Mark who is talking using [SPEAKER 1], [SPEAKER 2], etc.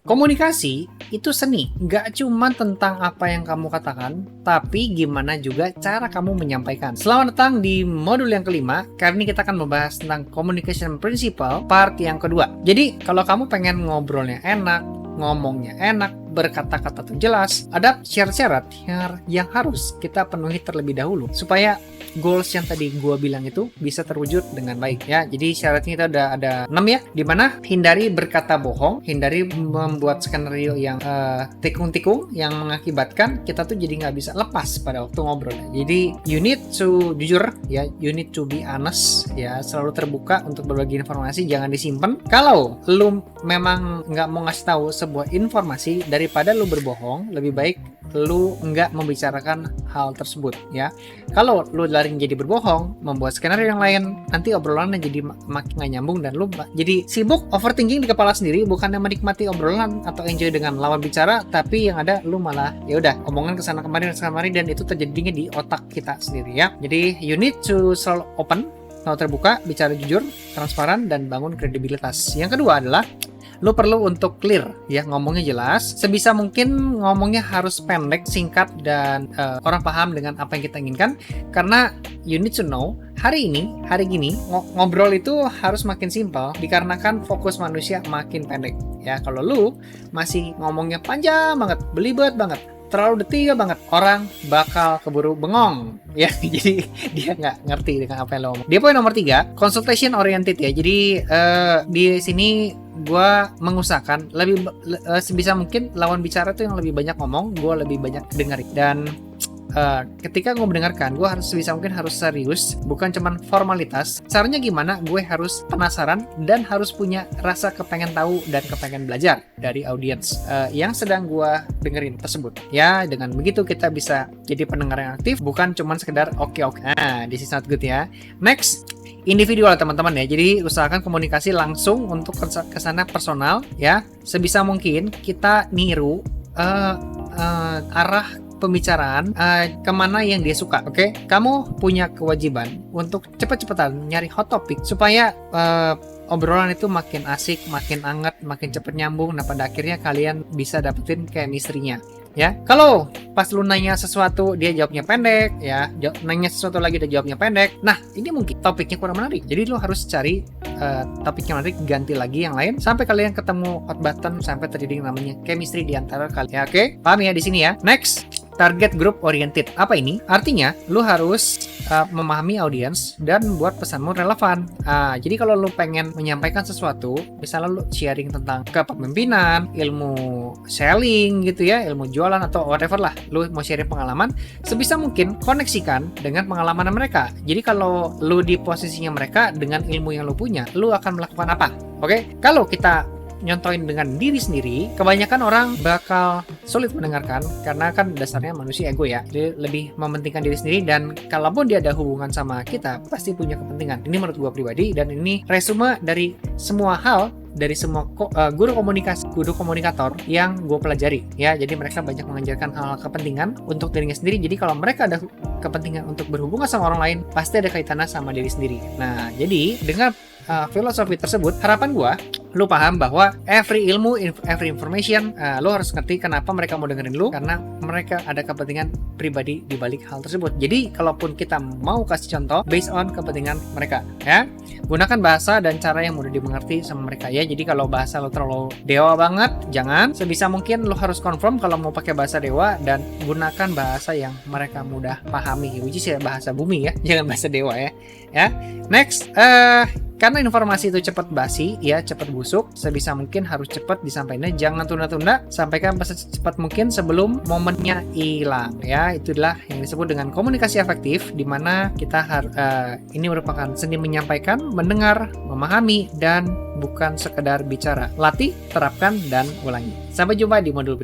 [SPEAKER 1] Komunikasi itu seni, nggak cuma tentang apa yang kamu katakan, tapi gimana juga cara kamu menyampaikan. Selamat datang di modul yang kelima, kali ini kita akan membahas tentang communication principle part yang kedua. Jadi, kalau kamu pengen ngobrolnya enak, ngomongnya enak, berkata-kata tuh jelas, ada syarat-syarat yang harus kita penuhi terlebih dahulu, supaya goals yang tadi gua bilang itu bisa terwujud dengan baik ya. Jadi syaratnya itu ada 6 ya, dimana hindari berkata bohong, hindari membuat skenario yang tikung-tikung yang mengakibatkan kita tuh jadi nggak bisa lepas pada waktu ngobrol. Jadi you need to jujur ya, you need to be honest ya, selalu terbuka untuk berbagi informasi, jangan disimpan. Kalau lu memang nggak mau ngasih tahu sebuah informasi, daripada lu berbohong, lebih baik lu nggak membicarakan hal tersebut ya. Kalau lu lari jadi berbohong, membuat skenario yang lain, nanti obrolannya jadi makin nggak nyambung dan lu jadi sibuk overthinking di kepala sendiri, bukannya menikmati obrolan atau enjoy dengan lawan bicara, tapi yang ada lu malah ya udah omongan kesana kemari dan itu terjadinya di otak kita sendiri ya. Jadi you need to selalu open, selalu terbuka, bicara jujur, transparan, dan bangun kredibilitas. Yang kedua adalah lu perlu untuk clear ya, ngomongnya jelas, sebisa mungkin ngomongnya harus pendek, singkat, dan orang paham dengan apa yang kita inginkan. Karena you need to know, hari gini ngobrol itu harus makin simpel dikarenakan fokus manusia makin pendek ya. Kalau lu masih ngomongnya panjang banget, belibet banget, terlalu detail banget, orang bakal keburu bengong ya. Jadi dia nggak ngerti dengan apa yang lo ngomong. Dia poin nomor 3, consultation oriented ya. Jadi di sini gue mengusahakan lebih sebisa mungkin lawan bicara tuh yang lebih banyak ngomong, gue lebih banyak dengerin. Dan ketika gue mendengarkan, gue harus sebisa mungkin harus serius, bukan cuman formalitas. Caranya gimana? Gue harus penasaran dan harus punya rasa kepengen tahu dan kepengen belajar dari audiens yang sedang gue dengerin tersebut. Ya, dengan begitu kita bisa jadi pendengar yang aktif, bukan cuman sekedar oke. Nah, this is not good ya. Next, individual teman-teman ya. Jadi usahakan komunikasi langsung untuk kesana personal ya. Sebisa mungkin kita niru arah pembicaraan kemana yang dia suka. Oke? Kamu punya kewajiban untuk cepet-cepetan nyari hot topic supaya obrolan itu makin asik, makin hangat, makin cepet nyambung. Nah, pada akhirnya kalian bisa dapetin chemistry-nya ya. Kalau pas lu nanya sesuatu dia jawabnya pendek ya, nanya sesuatu lagi dia jawabnya pendek, nah ini mungkin topiknya kurang menarik. Jadi lu harus cari topik yang menarik, ganti lagi yang lain sampai kalian ketemu hot button, sampai terjadi namanya chemistry di antara kalian ya. Oke? Paham ya di sini ya. Next, target group oriented. Apa ini? Artinya lu harus memahami audiens dan buat pesanmu relevan. Jadi kalau lu pengen menyampaikan sesuatu, misalnya lu sharing tentang kepemimpinan, ilmu selling gitu ya, ilmu jualan atau whatever lah, lu mau sharing pengalaman, sebisa mungkin koneksikan dengan pengalaman mereka. Jadi kalau lu di posisinya mereka dengan ilmu yang lu punya, lu akan melakukan apa? Oke? Kalau kita nyontoin dengan diri sendiri, kebanyakan orang bakal sulit mendengarkan karena kan dasarnya manusia ego ya. Jadi lebih mementingkan diri sendiri, dan kalaupun dia ada hubungan sama kita pasti punya kepentingan. Ini menurut gua pribadi, dan ini resume dari semua hal, dari semua guru komunikator yang gue pelajari ya. Jadi mereka banyak mengajarkan hal kepentingan untuk dirinya sendiri. Jadi kalau mereka ada kepentingan untuk berhubungan sama orang lain, pasti ada kaitannya sama diri sendiri. Nah, jadi dengan filosofi tersebut, harapan gue lu paham bahwa every ilmu, every information, lu harus ngerti kenapa mereka mau dengerin lu, karena mereka ada kepentingan pribadi di balik hal tersebut. Jadi kalaupun kita mau kasih contoh based on kepentingan mereka ya, gunakan bahasa dan cara yang mudah dimengerti sama mereka ya. Jadi kalau bahasa lu terlalu dewa banget, jangan. Sebisa mungkin lu harus confirm kalau mau pakai bahasa dewa, dan gunakan bahasa yang mereka mudah pahami, which is ya bahasa bumi ya, jangan bahasa dewa ya. Next, karena informasi itu cepat basi ya, cepat busuk, sebisa mungkin harus cepat disampaikan. Jangan tunda-tunda, sampaikan secepat mungkin sebelum momennya hilang ya. Itulah yang disebut dengan komunikasi efektif, di mana kita ini merupakan seni menyampaikan, mendengar, memahami, dan bukan sekedar bicara. Latih, terapkan, dan ulangi. Sampai jumpa di modul